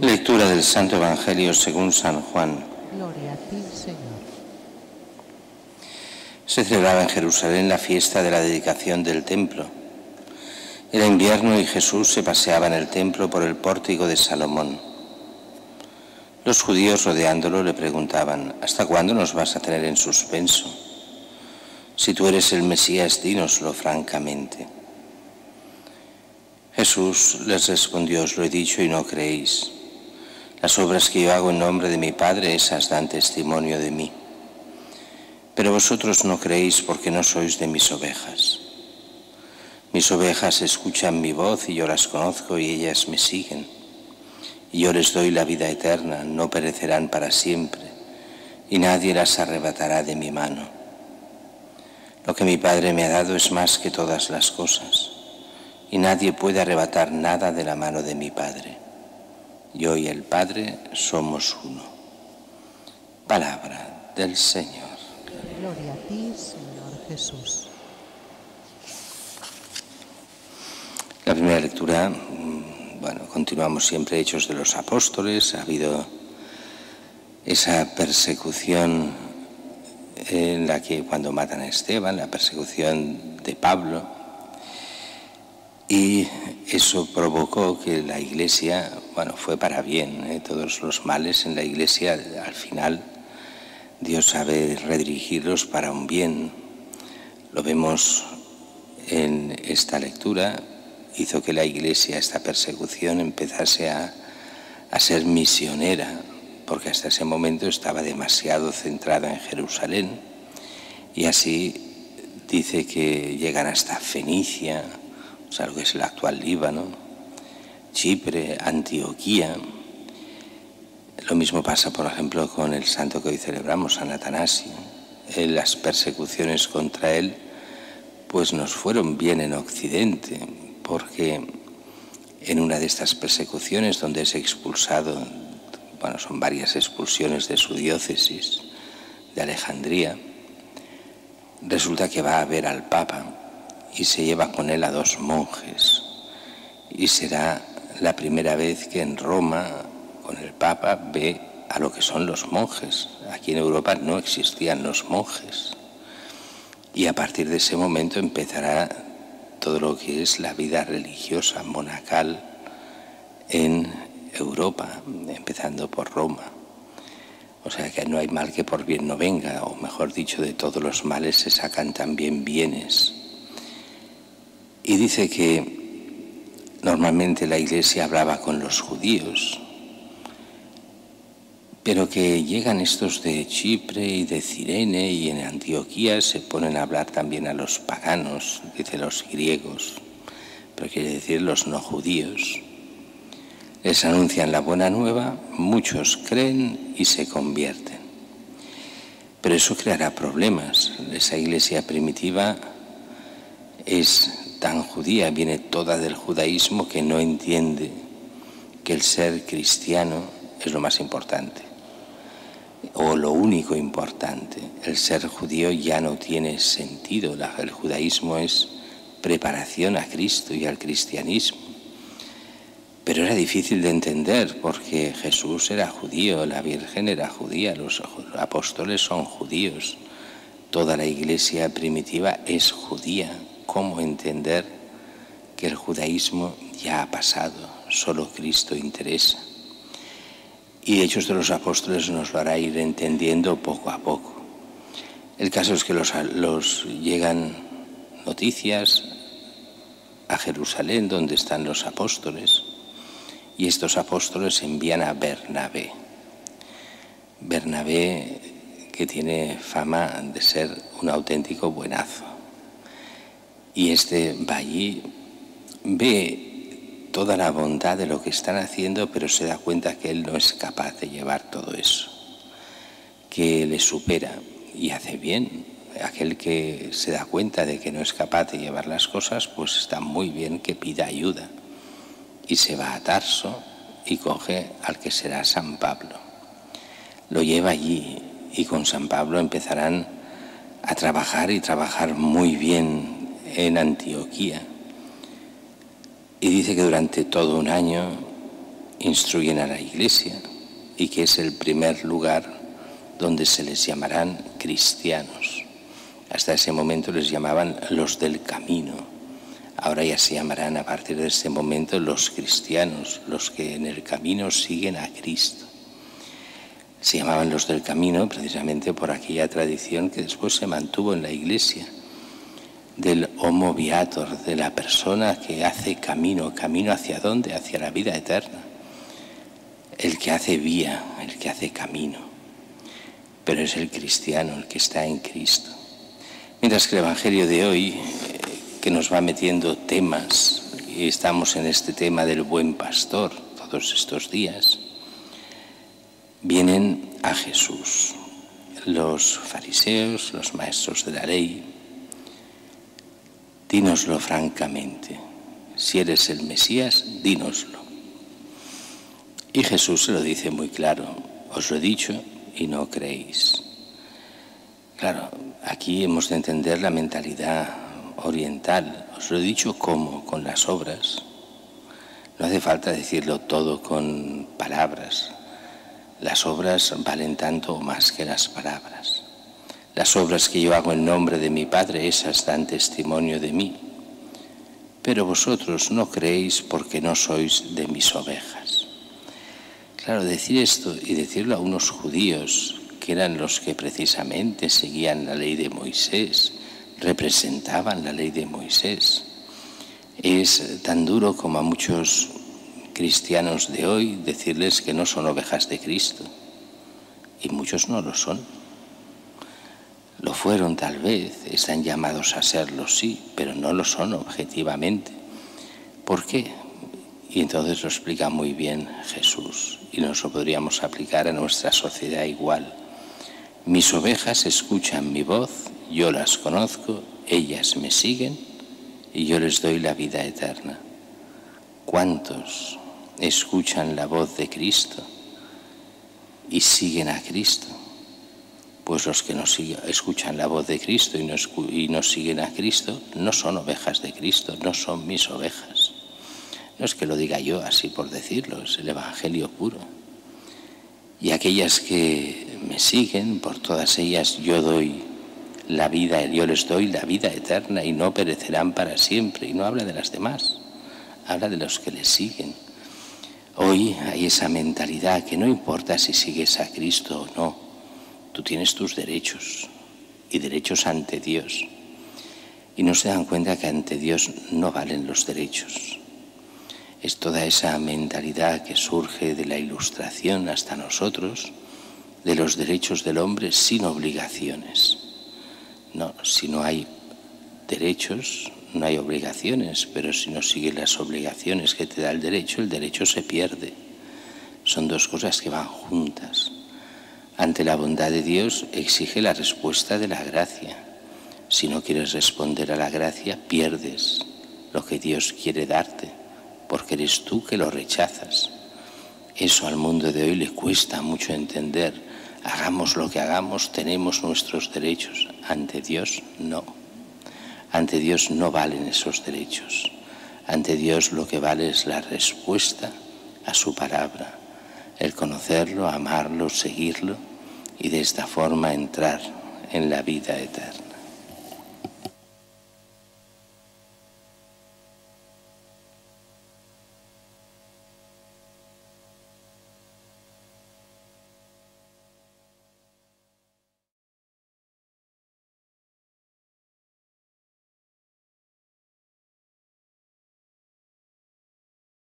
Lectura del Santo Evangelio según San Juan. Gloria a ti, Señor. Se celebraba en Jerusalén la fiesta de la dedicación del templo. Era invierno y Jesús se paseaba en el templo por el pórtico de Salomón. Los judíos rodeándolo le preguntaban: ¿hasta cuándo nos vas a tener en suspenso? Si tú eres el Mesías, dínoslo francamente. Jesús les respondió: os lo he dicho y no creéis. Las obras que yo hago en nombre de mi Padre, esas dan testimonio de mí. Pero vosotros no creéis porque no sois de mis ovejas. Mis ovejas escuchan mi voz y yo las conozco y ellas me siguen. Y yo les doy la vida eterna, no perecerán para siempre, y nadie las arrebatará de mi mano. Lo que mi Padre me ha dado es más que todas las cosas, y nadie puede arrebatar nada de la mano de mi Padre. Yo y el Padre somos uno. Palabra del Señor. Gloria a ti, Señor Jesús. La primera lectura, continuamos siempre Hechos de los Apóstoles. Ha habido esa persecución en la que cuando matan a Esteban, la persecución de Pablo, y eso provocó que la Iglesia, fue para bien, todos los males en la Iglesia, al final Dios sabe redirigirlos para un bien. Lo vemos en esta lectura. Hizo que la Iglesia, esta persecución, empezase a ser misionera, porque hasta ese momento estaba demasiado centrada en Jerusalén, y así dice que llegan hasta Fenicia, o sea, lo que es el actual Líbano, Chipre, Antioquía. Lo mismo pasa, por ejemplo, con el santo que hoy celebramos, San Atanasio. Las persecuciones contra él pues nos fueron bien en Occidente, porque en una de estas persecuciones donde es expulsado, son varias expulsiones de su diócesis de Alejandría, resulta que va a ver al Papa y se lleva con él a 2 monjes, y será la primera vez que en Roma con el Papa ve a lo que son los monjes. Aquí en Europa no existían los monjes, y a partir de ese momento empezará todo lo que es la vida religiosa monacal en Europa, empezando por Roma. O sea que no hay mal que por bien no venga, o mejor dicho, de todos los males se sacan también bienes. Y dice que normalmente la Iglesia hablaba con los judíos, pero que llegan estos de Chipre y de Cirene, y en Antioquía se ponen a hablar también a los paganos, dice los griegos, pero quiere decir los no judíos. Les anuncian la buena nueva, muchos creen y se convierten. Pero eso creará problemas. Esa Iglesia primitiva es tan judía, viene toda del judaísmo, que no entiende que el ser cristiano es lo más importante, o lo único importante. El ser judío ya no tiene sentido. El judaísmo es preparación a Cristo y al cristianismo. Pero era difícil de entender porque Jesús era judío, la Virgen era judía, los apóstoles son judíos, toda la Iglesia primitiva es judía. ¿Cómo entender que el judaísmo ya ha pasado? Solo Cristo interesa. Y Hechos de los Apóstoles nos lo hará ir entendiendo poco a poco. El caso es que los llegan noticias a Jerusalén, donde están los apóstoles, y estos apóstoles envían a Bernabé. Bernabé, que tiene fama de ser un auténtico buenazo. Y este va allí, ve toda la bondad de lo que están haciendo, pero se da cuenta que él no es capaz de llevar todo eso, que le supera, y hace bien. Aquel que se da cuenta de que no es capaz de llevar las cosas, pues está muy bien que pida ayuda. Y se va a Tarso y coge al que será San Pablo. Lo lleva allí, y con San Pablo empezarán a trabajar, y trabajar muy bien en Antioquía. Y dice que durante todo un año instruyen a la Iglesia y que es el primer lugar donde se les llamarán cristianos. Hasta ese momento les llamaban los del camino. Ahora ya se llamarán a partir de ese momento los cristianos, los que en el camino siguen a Cristo. Se llamaban los del camino precisamente por aquella tradición que después se mantuvo en la Iglesia, del homo viator, de la persona que hace camino. ¿Camino hacia dónde? Hacia la vida eterna. El que hace vía, el que hace camino. Pero es el cristiano, el que está en Cristo. Mientras que el Evangelio de hoy, que nos va metiendo temas, y estamos en este tema del buen pastor todos estos días, vienen a Jesús los fariseos, los maestros de la ley. Dínoslo francamente. Si eres el Mesías, dínoslo. Y Jesús se lo dice muy claro. Os lo he dicho y no creéis. Claro, aquí hemos de entender la mentalidad oriental. Os lo he dicho ¿cómo? Con las obras. No hace falta decirlo todo con palabras. Las obras valen tanto o más que las palabras. Las obras que yo hago en nombre de mi Padre, esas dan testimonio de mí. Pero vosotros no creéis porque no sois de mis ovejas. Claro, decir esto y decirlo a unos judíos que eran los que precisamente seguían la ley de Moisés, representaban la ley de Moisés, es tan duro como a muchos cristianos de hoy decirles que no son ovejas de Cristo. Y muchos no lo son. Lo fueron tal vez, están llamados a serlo, sí, pero no lo son objetivamente. ¿Por qué? Y entonces lo explica muy bien Jesús y nos lo podríamos aplicar a nuestra sociedad igual. Mis ovejas escuchan mi voz, yo las conozco, ellas me siguen y yo les doy la vida eterna. ¿Cuántos escuchan la voz de Cristo y siguen a Cristo? Pues los que no escuchan la voz de Cristo y no siguen a Cristo no son ovejas de Cristo, no son mis ovejas. No es que lo diga yo así por decirlo, es el Evangelio puro. Y aquellas que me siguen, por todas ellas yo doy la vida, yo les doy la vida eterna y no perecerán para siempre. Y no habla de las demás, habla de los que les siguen. Hoy hay esa mentalidad que no importa si sigues a Cristo o no. Tú tienes tus derechos y derechos ante Dios. Y no se dan cuenta que ante Dios no valen los derechos. Es toda esa mentalidad que surge de la Ilustración hasta nosotros, de los derechos del hombre sin obligaciones. No, si no hay derechos, no hay obligaciones, pero si no sigues las obligaciones que te da el derecho se pierde. Son dos cosas que van juntas. Ante la bondad de Dios exige la respuesta de la gracia. Si no quieres responder a la gracia, pierdes lo que Dios quiere darte, porque eres tú que lo rechazas. Eso al mundo de hoy le cuesta mucho entender. Hagamos lo que hagamos, tenemos nuestros derechos. Ante Dios, no. Ante Dios no valen esos derechos. Ante Dios lo que vale es la respuesta a su palabra. El conocerlo, amarlo, seguirlo y de esta forma entrar en la vida eterna.